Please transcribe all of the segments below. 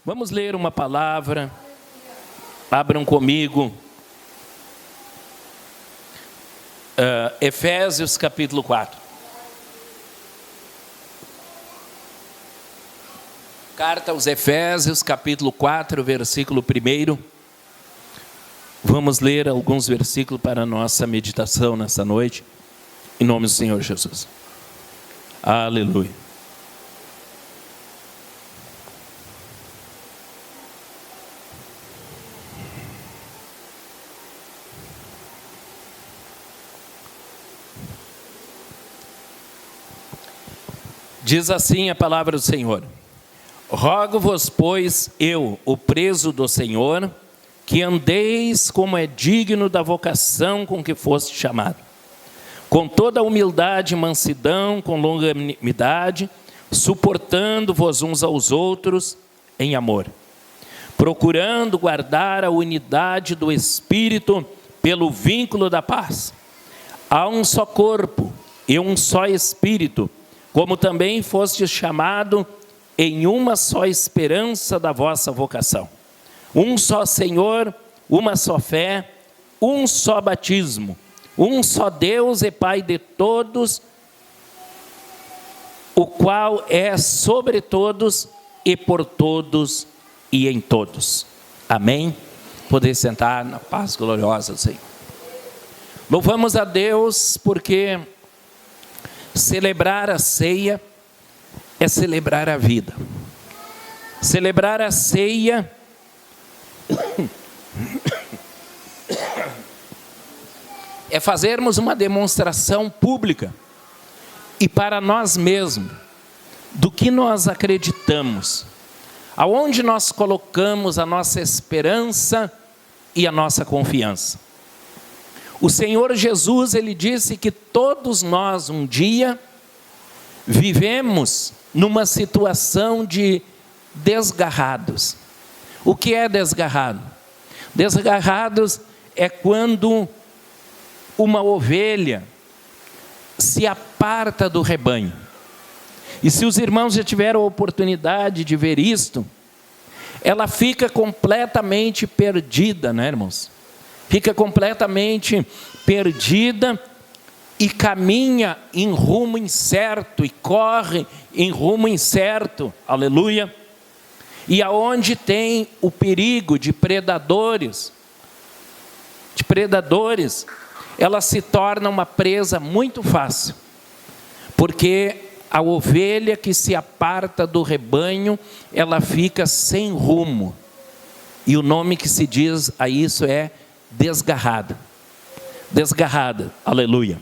Vamos ler uma palavra. Abram comigo. Efésios capítulo 4. Carta aos Efésios, capítulo 4, versículo 1. Vamos ler alguns versículos para a nossa meditação nessa noite, em nome do Senhor Jesus. Aleluia. Diz assim a palavra do Senhor: rogo-vos, pois, eu, o preso do Senhor, que andeis como é digno da vocação com que foste chamado, com toda humildade e mansidão, com longanimidade, suportando-vos uns aos outros em amor, procurando guardar a unidade do Espírito pelo vínculo da paz. Há um só corpo e um só Espírito, como também foste chamado em uma só esperança da vossa vocação. Um só Senhor, uma só fé, um só batismo, um só Deus e Pai de todos, o qual é sobre todos e por todos e em todos. Amém? Poder sentar na paz gloriosa do Senhor. Louvamos a Deus porque celebrar a ceia é celebrar a vida. Celebrar a ceia é fazermos uma demonstração pública e para nós mesmos do que nós acreditamos, aonde nós colocamos a nossa esperança e a nossa confiança. O Senhor Jesus, Ele disse que todos nós um dia vivemos numa situação de desgarrados. O que é desgarrado? Desgarrados é quando uma ovelha se aparta do rebanho. E se os irmãos já tiveram a oportunidade de ver isto, ela fica completamente perdida, né, irmãos? Fica completamente perdida e caminha em rumo incerto e corre em rumo incerto, aleluia. E aonde tem o perigo de predadores, ela se torna uma presa muito fácil, porque a ovelha que se aparta do rebanho, ela fica sem rumo, e o nome que se diz a isso é desgarrada, aleluia.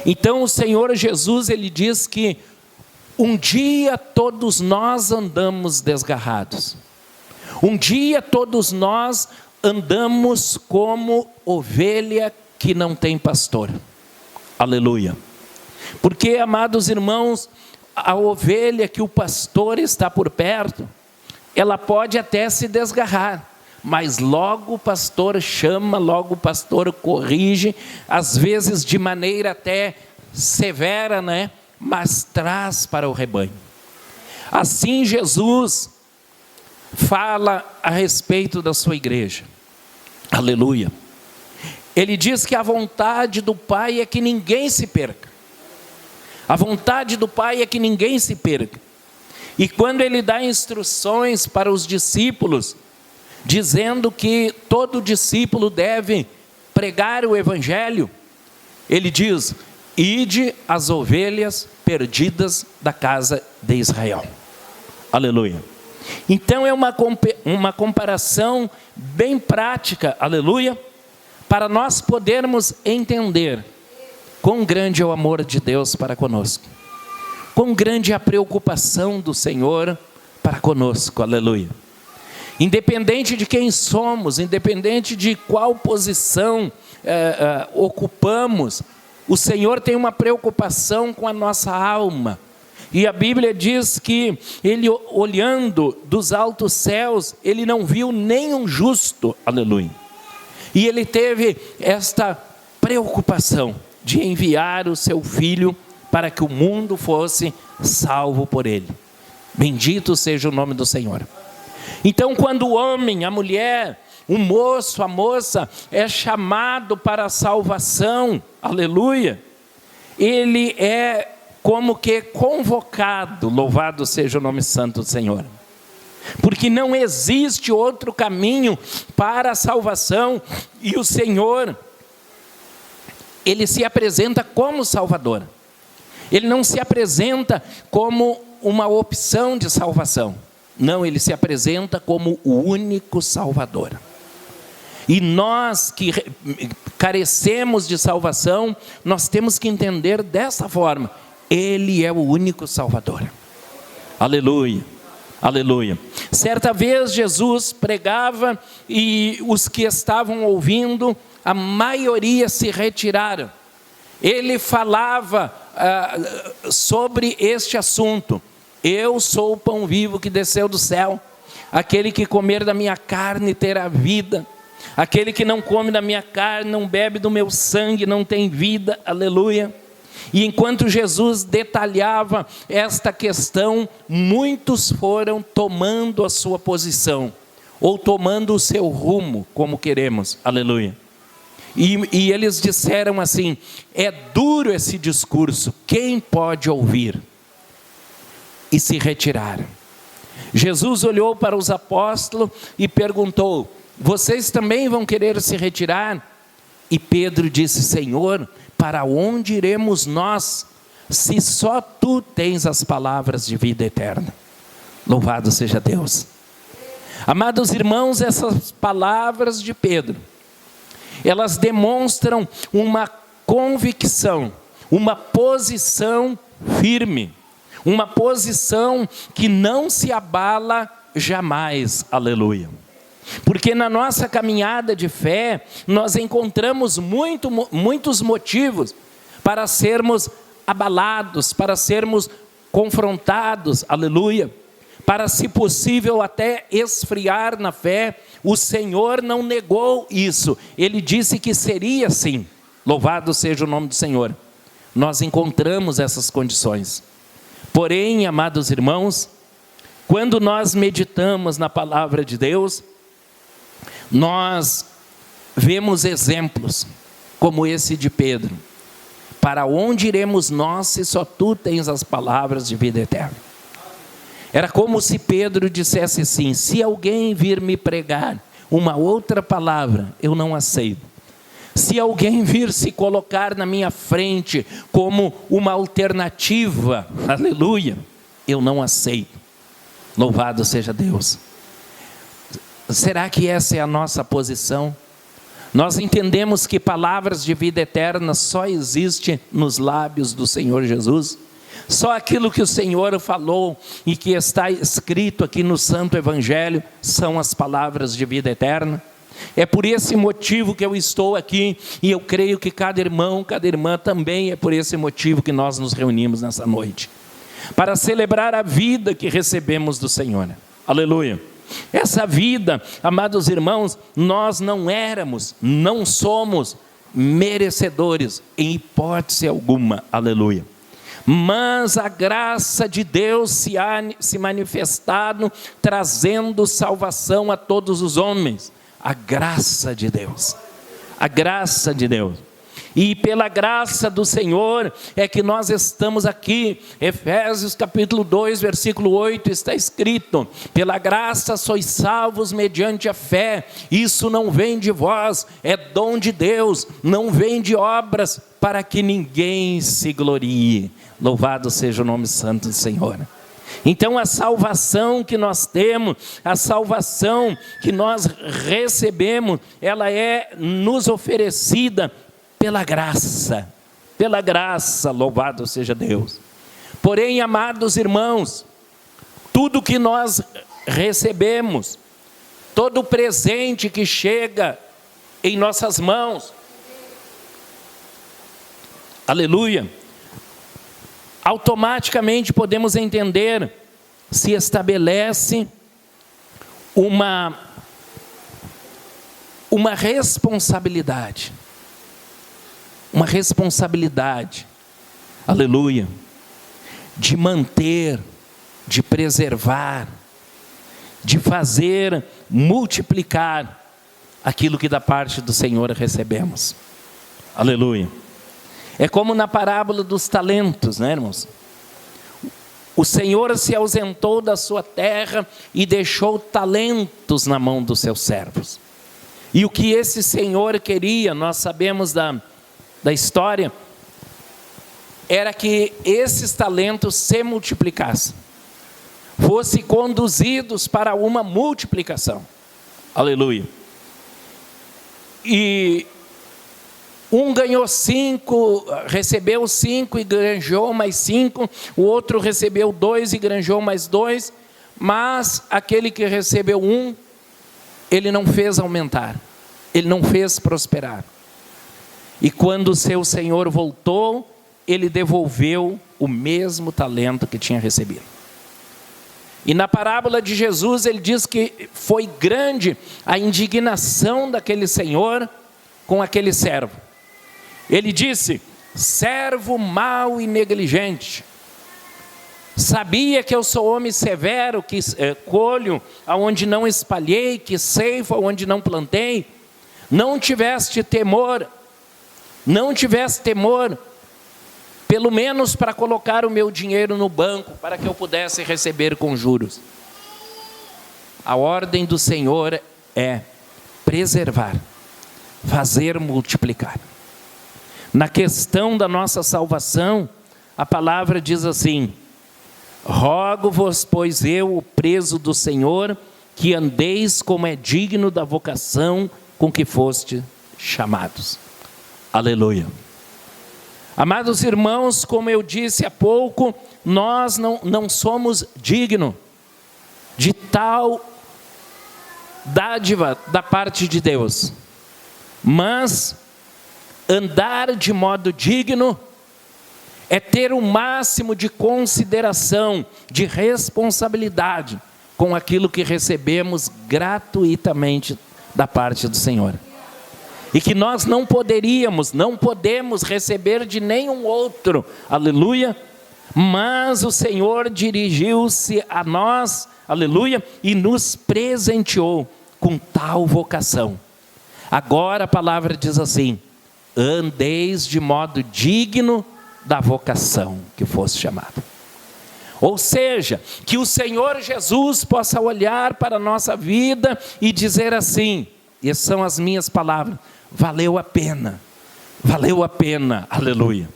Então o Senhor Jesus, Ele diz que um dia todos nós andamos desgarrados, um dia todos nós andamos como ovelha que não tem pastor, aleluia. Porque, amados irmãos, a ovelha que o pastor está por perto, ela pode até se desgarrar, mas logo o pastor chama, logo o pastor corrige, às vezes de maneira até severa, né? Mas traz para o rebanho. Assim Jesus fala a respeito da sua igreja, aleluia. Ele diz que a vontade do Pai é que ninguém se perca. A vontade do Pai é que ninguém se perca. E quando Ele dá instruções para os discípulos, dizendo que todo discípulo deve pregar o Evangelho, Ele diz: ide as ovelhas perdidas da casa de Israel. Aleluia. Então é uma comparação bem prática, aleluia, para nós podermos entender quão grande é o amor de Deus para conosco, quão grande é a preocupação do Senhor para conosco, aleluia. Independente de quem somos, independente de qual posição ocupamos, o Senhor tem uma preocupação com a nossa alma. E a Bíblia diz que Ele, olhando dos altos céus, Ele não viu nenhum justo, aleluia. E Ele teve esta preocupação de enviar o seu Filho para que o mundo fosse salvo por Ele. Bendito seja o nome do Senhor. Então, quando o homem, a mulher, o moço, a moça é chamado para a salvação, aleluia, ele é como que convocado, louvado seja o nome santo do Senhor. Porque não existe outro caminho para a salvação, e o Senhor, Ele se apresenta como Salvador. Ele não se apresenta como uma opção de salvação. Não, Ele se apresenta como o único Salvador. E nós que carecemos de salvação, nós temos que entender dessa forma: Ele é o único Salvador. Aleluia, aleluia. Certa vez Jesus pregava e os que estavam ouvindo, a maioria se retiraram. Ele falava sobre este assunto: eu sou o pão vivo que desceu do céu, aquele que comer da minha carne terá vida, aquele que não come da minha carne, não bebe do meu sangue, não tem vida, aleluia. E enquanto Jesus detalhava esta questão, muitos foram tomando a sua posição, ou tomando o seu rumo, como queremos, aleluia. E eles disseram assim: é duro esse discurso, quem pode ouvir? E se retiraram. Jesus olhou para os apóstolos e perguntou: vocês também vão querer se retirar? E Pedro disse: Senhor, para onde iremos nós, se só Tu tens as palavras de vida eterna? Louvado seja Deus. Amados irmãos, essas palavras de Pedro, elas demonstram uma convicção, uma posição firme, uma posição que não se abala jamais, aleluia. Porque na nossa caminhada de fé, nós encontramos muitos motivos para sermos abalados, para sermos confrontados, aleluia, para, se possível, até esfriar na fé. O Senhor não negou isso, Ele disse que seria assim, louvado seja o nome do Senhor. Nós encontramos essas condições. Porém, amados irmãos, quando nós meditamos na palavra de Deus, nós vemos exemplos como esse de Pedro. Para onde iremos nós, se só Tu tens as palavras de vida eterna? Era como se Pedro dissesse assim: se alguém vir me pregar uma outra palavra, eu não aceito. Se alguém vir se colocar na minha frente como uma alternativa, aleluia, eu não aceito. Louvado seja Deus. Será que essa é a nossa posição? Nós entendemos que palavras de vida eterna só existem nos lábios do Senhor Jesus. Só aquilo que o Senhor falou e que está escrito aqui no Santo Evangelho são as palavras de vida eterna. É por esse motivo que eu estou aqui, e eu creio que cada irmão, cada irmã também é por esse motivo que nós nos reunimos nessa noite, para celebrar a vida que recebemos do Senhor. Aleluia. Essa vida, amados irmãos, nós não éramos, não somos merecedores em hipótese alguma, aleluia. Mas a graça de Deus se manifestado, trazendo salvação a todos os homens. A graça de Deus, a graça de Deus. E pela graça do Senhor é que nós estamos aqui. Efésios capítulo 2, versículo 8 está escrito: pela graça sois salvos mediante a fé. Isso não vem de vós, é dom de Deus, não vem de obras, para que ninguém se glorie. Louvado seja o nome santo do Senhor. Então a salvação que nós temos, a salvação que nós recebemos, ela é nos oferecida pela graça, louvado seja Deus. Porém, amados irmãos, tudo que nós recebemos, todo o presente que chega em nossas mãos, aleluia, automaticamente podemos entender, se estabelece uma responsabilidade. Uma responsabilidade, aleluia, de manter, de preservar, de fazer multiplicar aquilo que da parte do Senhor recebemos. Aleluia. É como na parábola dos talentos, né, irmãos? O Senhor se ausentou da sua terra e deixou talentos na mão dos seus servos. E o que esse Senhor queria, nós sabemos da história, era que esses talentos se multiplicassem, fossem conduzidos para uma multiplicação. Aleluia. E um ganhou 5, recebeu 5 e granjeou mais 5, o outro recebeu 2 e granjeou mais 2, mas aquele que recebeu 1, ele não fez aumentar, ele não fez prosperar. E quando o seu senhor voltou, ele devolveu o mesmo talento que tinha recebido. E na parábola de Jesus, ele diz que foi grande a indignação daquele senhor com aquele servo. Ele disse: servo mau e negligente, sabia que eu sou homem severo, que colho aonde não espalhei, que ceifo aonde não plantei. Não tiveste temor, pelo menos para colocar o meu dinheiro no banco, para que eu pudesse receber com juros. A ordem do Senhor é preservar, fazer multiplicar. Na questão da nossa salvação, a palavra diz assim: rogo-vos, pois eu, o preso do Senhor, que andeis como é digno da vocação com que foste chamados. Aleluia. Amados irmãos, como eu disse há pouco, nós não somos dignos de tal dádiva da parte de Deus, mas andar de modo digno é ter o máximo de consideração, de responsabilidade com aquilo que recebemos gratuitamente da parte do Senhor. E que nós não podemos receber de nenhum outro, aleluia, mas o Senhor dirigiu-se a nós, aleluia, e nos presenteou com tal vocação. Agora a palavra diz assim: andeis de modo digno da vocação que fosse chamado. Ou seja, que o Senhor Jesus possa olhar para a nossa vida e dizer assim, e essas são as minhas palavras: valeu a pena, aleluia.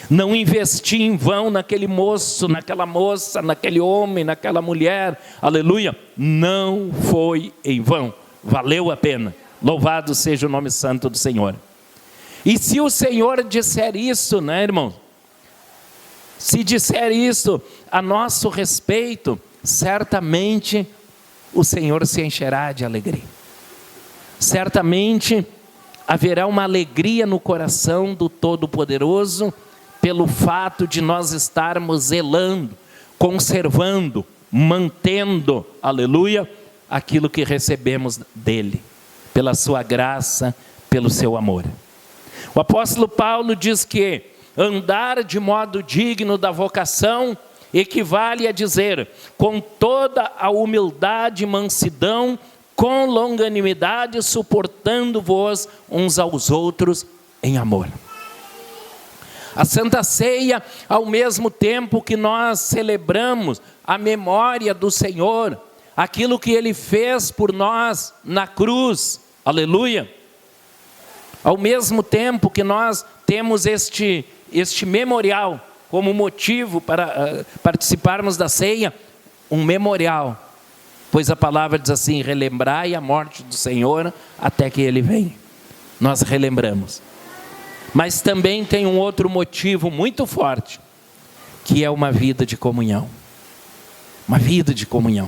Não investi em vão naquele moço, naquela moça, naquele homem, naquela mulher, aleluia. Não foi em vão, valeu a pena. Louvado seja o nome santo do Senhor. E se o Senhor disser isso, né, irmão? Se disser isso a nosso respeito, certamente o Senhor se encherá de alegria. Certamente haverá uma alegria no coração do Todo-Poderoso pelo fato de nós estarmos zelando, conservando, mantendo, aleluia, aquilo que recebemos dele, pela sua graça, pelo seu amor. O apóstolo Paulo diz que andar de modo digno da vocação equivale a dizer, com toda a humildade e mansidão, com longanimidade, suportando-vos uns aos outros em amor. A Santa Ceia, ao mesmo tempo que nós celebramos a memória do Senhor, aquilo que Ele fez por nós na cruz, aleluia, ao mesmo tempo que nós temos este memorial como motivo para participarmos da ceia, um memorial, pois a palavra diz assim: relembrai a morte do Senhor até que Ele venha. Nós relembramos. Mas também tem um outro motivo muito forte, que é uma vida de comunhão. Uma vida de comunhão.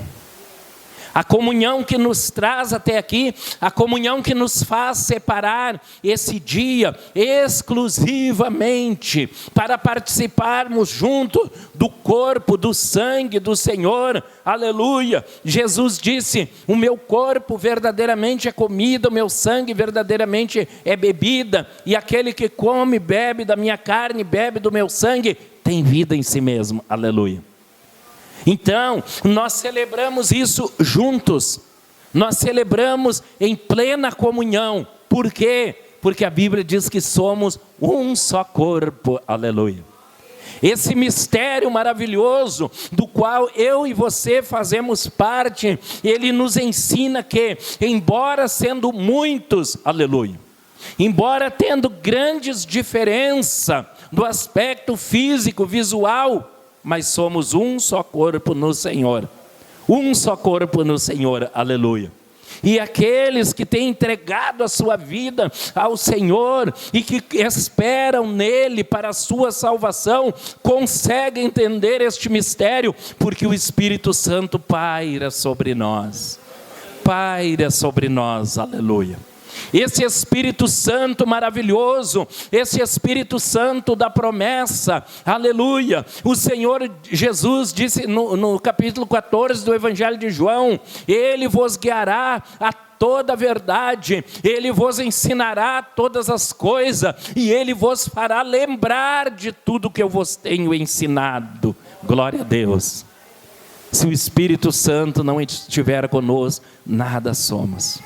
A comunhão que nos traz até aqui, a comunhão que nos faz separar esse dia exclusivamente para participarmos junto do corpo, do sangue do Senhor, aleluia. Jesus disse: o meu corpo verdadeiramente é comida, o meu sangue verdadeiramente é bebida, e aquele que come, bebe da minha carne, bebe do meu sangue, tem vida em si mesmo, aleluia. Então, nós celebramos isso juntos, nós celebramos em plena comunhão. Por quê? Porque a Bíblia diz que somos um só corpo, aleluia. Esse mistério maravilhoso, do qual eu e você fazemos parte, ele nos ensina que, embora sendo muitos, aleluia, embora tendo grandes diferenças do aspecto físico, visual, mas somos um só corpo no Senhor. Um só corpo no Senhor, aleluia. E aqueles que têm entregado a sua vida ao Senhor e que esperam nele para a sua salvação, conseguem entender este mistério, porque o Espírito Santo paira sobre nós. Paira sobre nós, aleluia. Esse Espírito Santo maravilhoso, esse Espírito Santo da promessa, aleluia. O Senhor Jesus disse no capítulo 14 do Evangelho de João: Ele vos guiará a toda a verdade, Ele vos ensinará todas as coisas, e Ele vos fará lembrar de tudo que eu vos tenho ensinado. Glória a Deus. Se o Espírito Santo não estiver conosco, nada somos.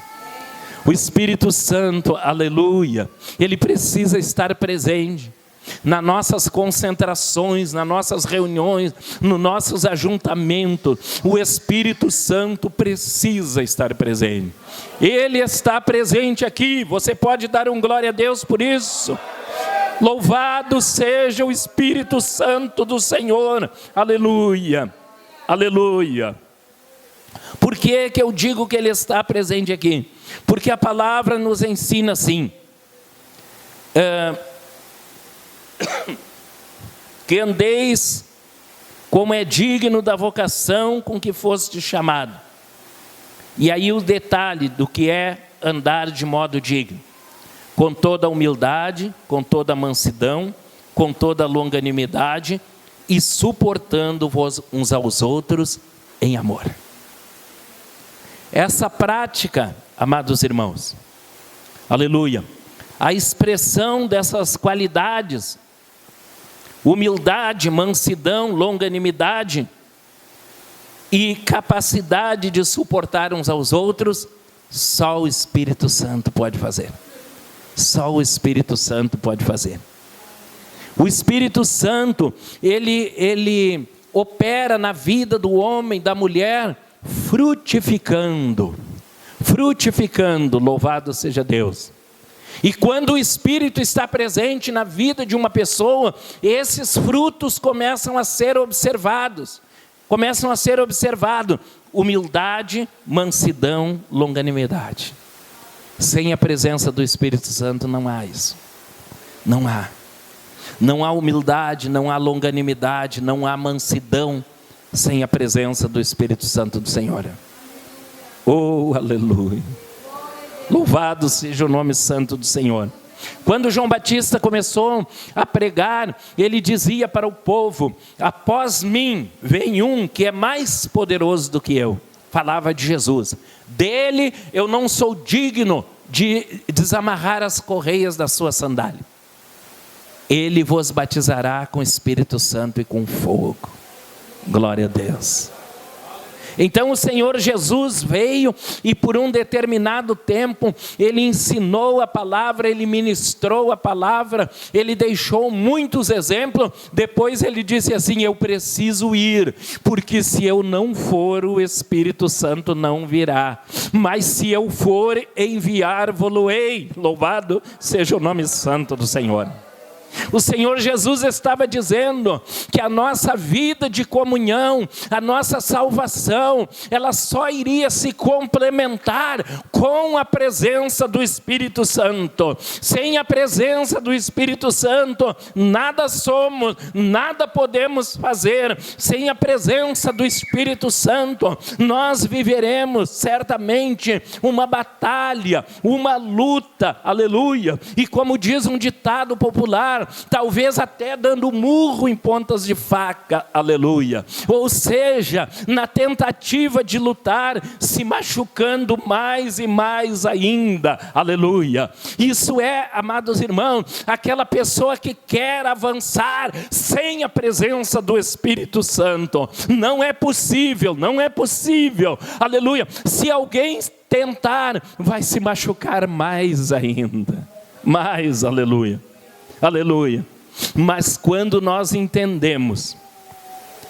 O Espírito Santo, aleluia, ele precisa estar presente nas nossas concentrações, nas nossas reuniões, nos nossos ajuntamentos. O Espírito Santo precisa estar presente. Ele está presente aqui. Você pode dar um glória a Deus por isso? Louvado seja o Espírito Santo do Senhor. Aleluia, aleluia. Por que eu digo que ele está presente aqui? Porque a palavra nos ensina assim, que andeis como é digno da vocação com que foste chamado. E aí o detalhe do que é andar de modo digno: com toda a humildade, com toda a mansidão, com toda a longanimidade, e suportando-vos uns aos outros em amor. Essa prática, amados irmãos, aleluia, a expressão dessas qualidades, humildade, mansidão, longanimidade e capacidade de suportar uns aos outros, só o Espírito Santo pode fazer. Só o Espírito Santo pode fazer. O Espírito Santo, ele opera na vida do homem, da mulher, frutificando, louvado seja Deus. E quando o Espírito está presente na vida de uma pessoa, esses frutos começam a ser observados. Humildade, mansidão, longanimidade. Sem a presença do Espírito Santo não há isso. Não há. Não há humildade, não há longanimidade, não há mansidão, sem a presença do Espírito Santo do Senhor. Oh, aleluia. Louvado seja o nome santo do Senhor. Quando João Batista começou a pregar, ele dizia para o povo: após mim vem um que é mais poderoso do que eu. Falava de Jesus. Dele eu não sou digno de desamarrar as correias da sua sandália. Ele vos batizará com o Espírito Santo e com fogo. Glória a Deus. Então o Senhor Jesus veio e por um determinado tempo ele ensinou a palavra, ele ministrou a palavra, ele deixou muitos exemplos. Depois ele disse assim: eu preciso ir, porque se eu não for, o Espírito Santo não virá, mas se eu for, enviar-vos-ei. Louvado seja o nome santo do Senhor. O Senhor Jesus estava dizendo que a nossa vida de comunhão, a nossa salvação, ela só iria se complementar com a presença do Espírito Santo. Sem a presença do Espírito Santo, nada somos, nada podemos fazer. Sem a presença do Espírito Santo, nós viveremos certamente uma batalha, uma luta, aleluia. E como diz um ditado popular, talvez até dando murro em pontas de faca, aleluia. Ou seja, na tentativa de lutar, se machucando mais e mais ainda, aleluia. Isso é, amados irmãos, aquela pessoa que quer avançar sem a presença do Espírito Santo. Não é possível, não é possível, aleluia. Se alguém tentar, vai se machucar mais ainda, mais, aleluia, aleluia. Mas quando nós entendemos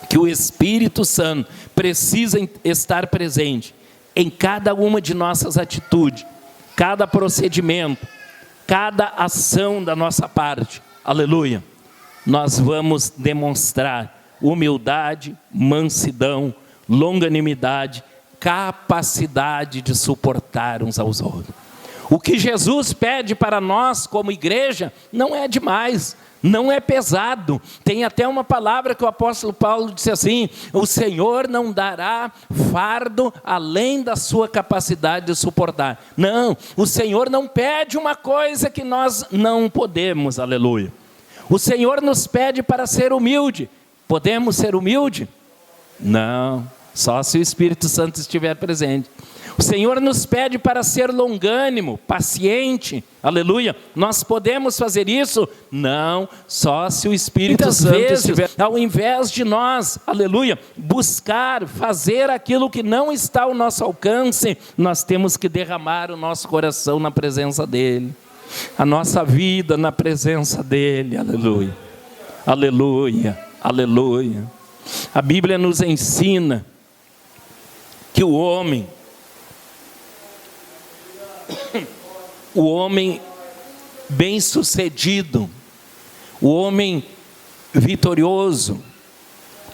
que o Espírito Santo precisa estar presente em cada uma de nossas atitudes, cada procedimento, cada ação da nossa parte, aleluia, nós vamos demonstrar humildade, mansidão, longanimidade, capacidade de suportar uns aos outros. O que Jesus pede para nós como igreja não é demais, não é pesado. Tem até uma palavra que o apóstolo Paulo disse assim: o Senhor não dará fardo além da sua capacidade de suportar. Não, o Senhor não pede uma coisa que nós não podemos, aleluia. O Senhor nos pede para ser humilde. Podemos ser humilde? Não, só se o Espírito Santo estiver presente. O Senhor nos pede para ser longânimo, paciente, aleluia. Nós podemos fazer isso? Não, só se o Espírito Santo estiver. Ao invés de nós, aleluia, buscar, fazer aquilo que não está ao nosso alcance, nós temos que derramar o nosso coração na presença dEle, a nossa vida na presença dEle, aleluia, aleluia, aleluia. A Bíblia nos ensina que o homem bem-sucedido, o homem vitorioso,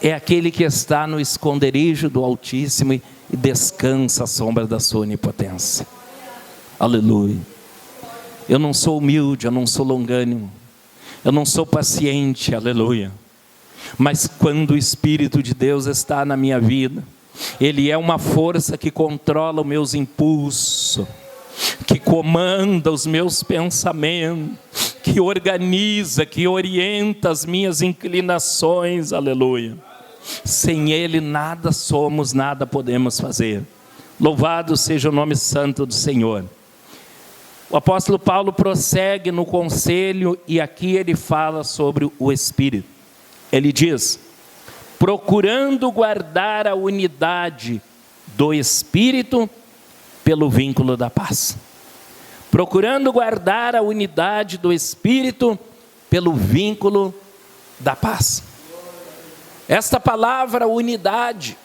é aquele que está no esconderijo do Altíssimo e descansa à sombra da sua onipotência. Aleluia. Eu não sou humilde, eu não sou longânimo, eu não sou paciente, aleluia. Mas quando o Espírito de Deus está na minha vida, Ele é uma força que controla os meus impulsos, que comanda os meus pensamentos, que organiza, que orienta as minhas inclinações, aleluia. Sem Ele nada somos, nada podemos fazer. Louvado seja o nome santo do Senhor. O apóstolo Paulo prossegue no conselho e aqui ele fala sobre o Espírito. Ele diz: procurando guardar a unidade do Espírito pelo vínculo da paz. Procurando guardar a unidade do Espírito pelo vínculo da paz. Esta palavra unidade,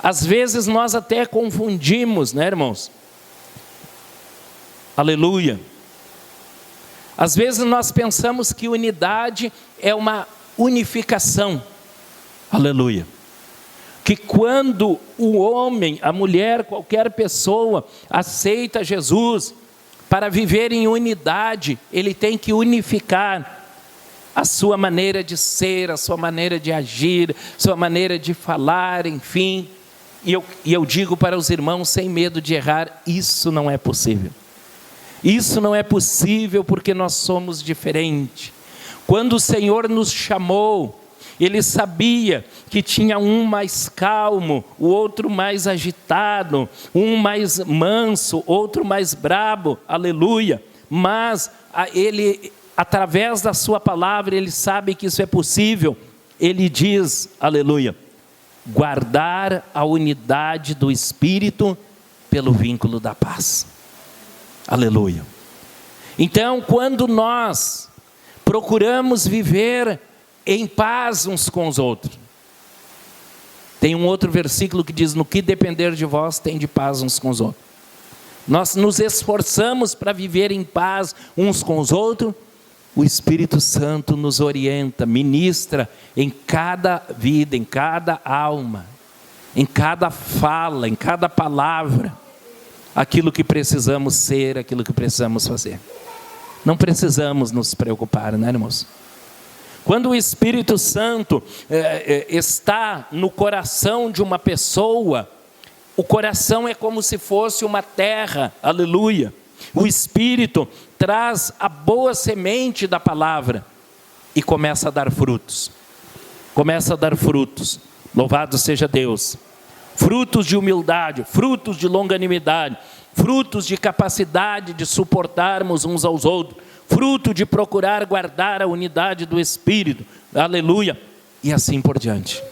às vezes nós até confundimos, né, irmãos? Aleluia. Às vezes nós pensamos que unidade é uma unificação. Aleluia. Que quando o homem, a mulher, qualquer pessoa aceita Jesus para viver em unidade, ele tem que unificar a sua maneira de ser, a sua maneira de agir, sua maneira de falar, enfim. E eu digo para os irmãos sem medo de errar, isso não é possível. Isso não é possível porque nós somos diferentes. Quando o Senhor nos chamou, Ele sabia que tinha um mais calmo, o outro mais agitado, um mais manso, outro mais brabo, aleluia. Mas Ele, através da sua palavra, Ele sabe que isso é possível. Ele diz, aleluia, guardar a unidade do Espírito pelo vínculo da paz. Aleluia. Então, quando nós procuramos viver em paz uns com os outros, tem um outro versículo que diz: no que depender de vós, tem de paz uns com os outros. Nós nos esforçamos para viver em paz uns com os outros. O Espírito Santo nos orienta, ministra em cada vida, em cada alma, em cada fala, em cada palavra, aquilo que precisamos ser, aquilo que precisamos fazer. Não precisamos nos preocupar, né, irmãos? Quando o Espírito Santo está no coração de uma pessoa, o coração é como se fosse uma terra, aleluia. O Espírito traz a boa semente da palavra e começa a dar frutos. Começa a dar frutos. Louvado seja Deus. Frutos de humildade, frutos de longanimidade, frutos de capacidade de suportarmos uns aos outros, fruto de procurar guardar a unidade do Espírito. Aleluia. E assim por diante.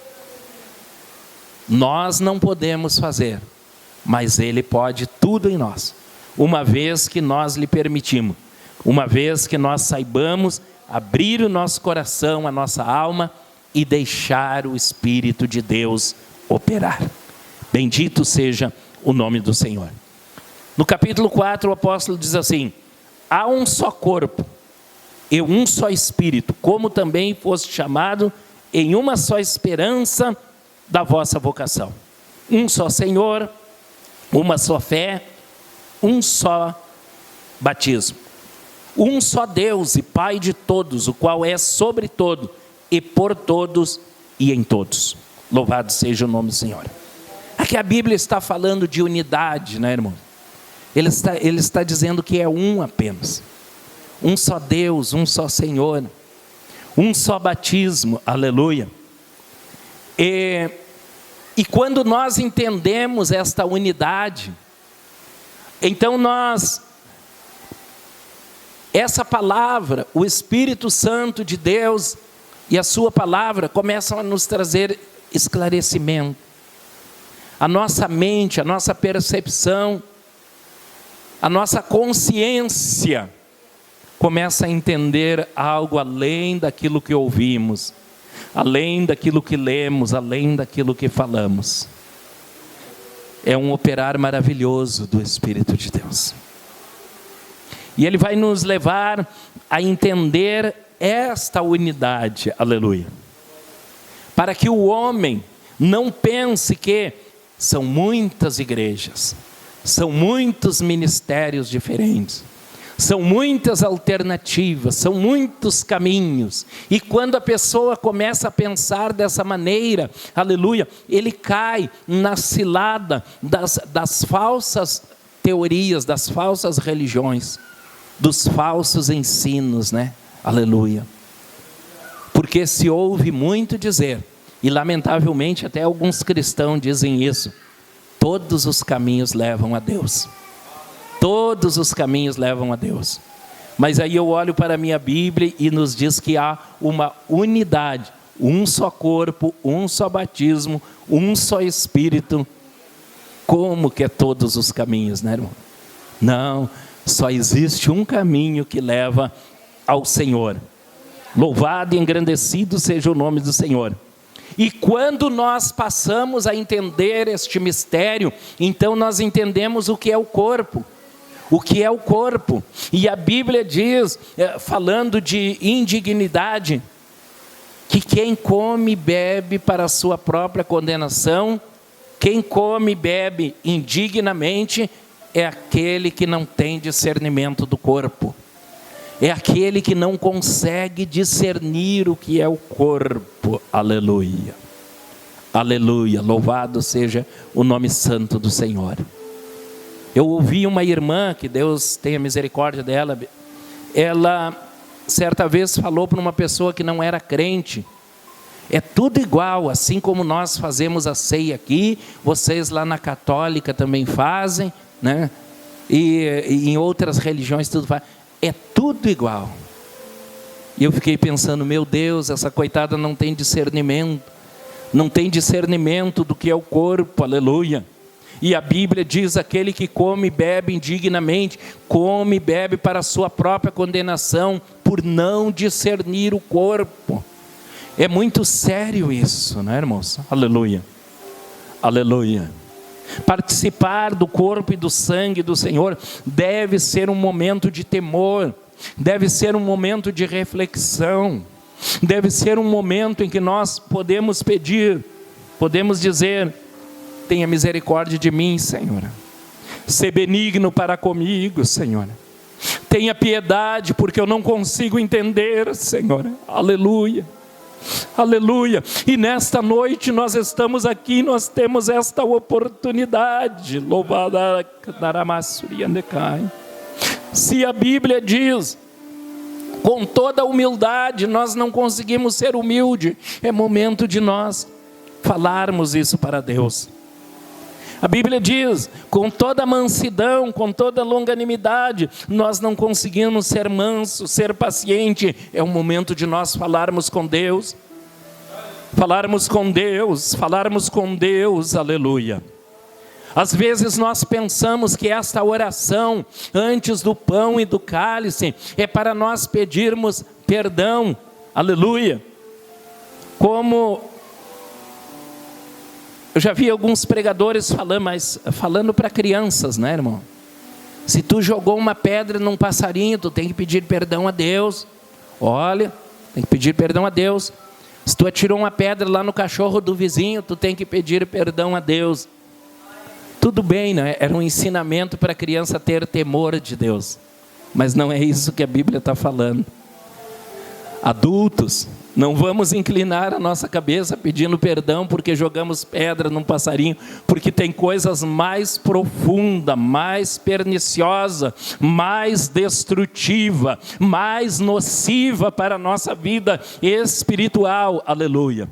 Nós não podemos fazer, mas Ele pode tudo em nós. Uma vez que nós lhe permitimos, uma vez que nós saibamos abrir o nosso coração, a nossa alma e deixar o Espírito de Deus operar. Bendito seja o nome do Senhor. No capítulo 4 o apóstolo diz assim: há um só corpo e um só Espírito, como também foste chamado em uma só esperança da vossa vocação. Um só Senhor, uma só fé, um só batismo. Um só Deus e Pai de todos, o qual é sobre todo e por todos e em todos. Louvado seja o nome do Senhor. Aqui a Bíblia está falando de unidade, né, irmão? Ele está dizendo que é um apenas. Um só Deus, um só Senhor, um só batismo, aleluia. E quando nós entendemos esta unidade, então essa palavra, o Espírito Santo de Deus e a sua palavra começam a nos trazer esclarecimento. A nossa mente, a nossa percepção, a nossa consciência começa a entender algo além daquilo que ouvimos, além daquilo que lemos, além daquilo que falamos. É um operar maravilhoso do Espírito de Deus. E Ele vai nos levar a entender esta unidade, aleluia. Para que o homem não pense que são muitas igrejas, são muitos ministérios diferentes, são muitas alternativas, são muitos caminhos. E quando a pessoa começa a pensar dessa maneira, aleluia, ele cai na cilada das falsas teorias, das falsas religiões, dos falsos ensinos, né? Aleluia. Porque se ouve muito dizer, e lamentavelmente até alguns cristãos dizem isso: todos os caminhos levam a Deus. Todos os caminhos levam a Deus. Mas aí eu olho para a minha Bíblia e nos diz que há uma unidade, um só corpo, um só batismo, um só Espírito. Como que é todos os caminhos, né, irmão? Não, só existe um caminho que leva ao Senhor. Louvado e engrandecido seja o nome do Senhor. E quando nós passamos a entender este mistério, então nós entendemos o que é o corpo. O que é o corpo? E a Bíblia diz, falando de indignidade, que quem come e bebe para a sua própria condenação, quem come e bebe indignamente, é aquele que não tem discernimento do corpo. É aquele que não consegue discernir o que é o corpo. Aleluia. Aleluia. Louvado seja o nome santo do Senhor. Eu ouvi uma irmã, que Deus tenha misericórdia dela, ela certa vez falou para uma pessoa que não era crente: é tudo igual, assim como nós fazemos a ceia aqui, vocês lá na católica também fazem, né? E em outras religiões tudo faz. É tudo igual. E eu fiquei pensando, meu Deus, essa coitada não tem discernimento. Não tem discernimento do que é o corpo, aleluia. E a Bíblia diz, aquele que come e bebe indignamente, come e bebe para a sua própria condenação, por não discernir o corpo. É muito sério isso, né, irmãos? Aleluia. Aleluia. Participar do corpo e do sangue do Senhor deve ser um momento de temor, deve ser um momento de reflexão, deve ser um momento em que nós podemos pedir, podemos dizer: tenha misericórdia de mim, Senhor, sê benigno para comigo, Senhor, tenha piedade porque eu não consigo entender, Senhor, aleluia. Aleluia. E nesta noite nós estamos aqui, nós temos esta oportunidade. Louvada Se a Bíblia diz, com toda humildade, nós não conseguimos ser humildes, é momento de nós falarmos isso para Deus. A Bíblia diz, com toda mansidão, com toda longanimidade, nós não conseguimos ser mansos, ser paciente, é o momento de nós falarmos com Deus. Falarmos com Deus, falarmos com Deus, aleluia. Às vezes nós pensamos que esta oração, antes do pão e do cálice, é para nós pedirmos perdão, aleluia. Como eu já vi alguns pregadores falando, mas falando para crianças, né, irmão? Se tu jogou uma pedra num passarinho, tu tem que pedir perdão a Deus. Olha, tem que pedir perdão a Deus. Se tu atirou uma pedra lá no cachorro do vizinho, tu tem que pedir perdão a Deus. Tudo bem, né? Era um ensinamento para a criança ter temor de Deus. Mas não é isso que a Bíblia está falando. Adultos, não vamos inclinar a nossa cabeça pedindo perdão porque jogamos pedra num passarinho, porque tem coisas mais profundas, mais perniciosas, mais destrutiva, mais nociva para a nossa vida espiritual, aleluia.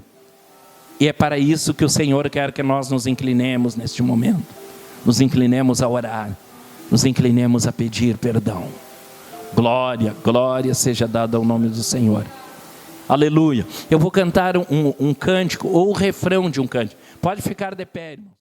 E é para isso que o Senhor quer que nós nos inclinemos neste momento, nos inclinemos a orar, nos inclinemos a pedir perdão. Glória, glória seja dada ao nome do Senhor. Aleluia. Eu vou cantar um cântico, ou o refrão de um cântico. Pode ficar de pé, irmão.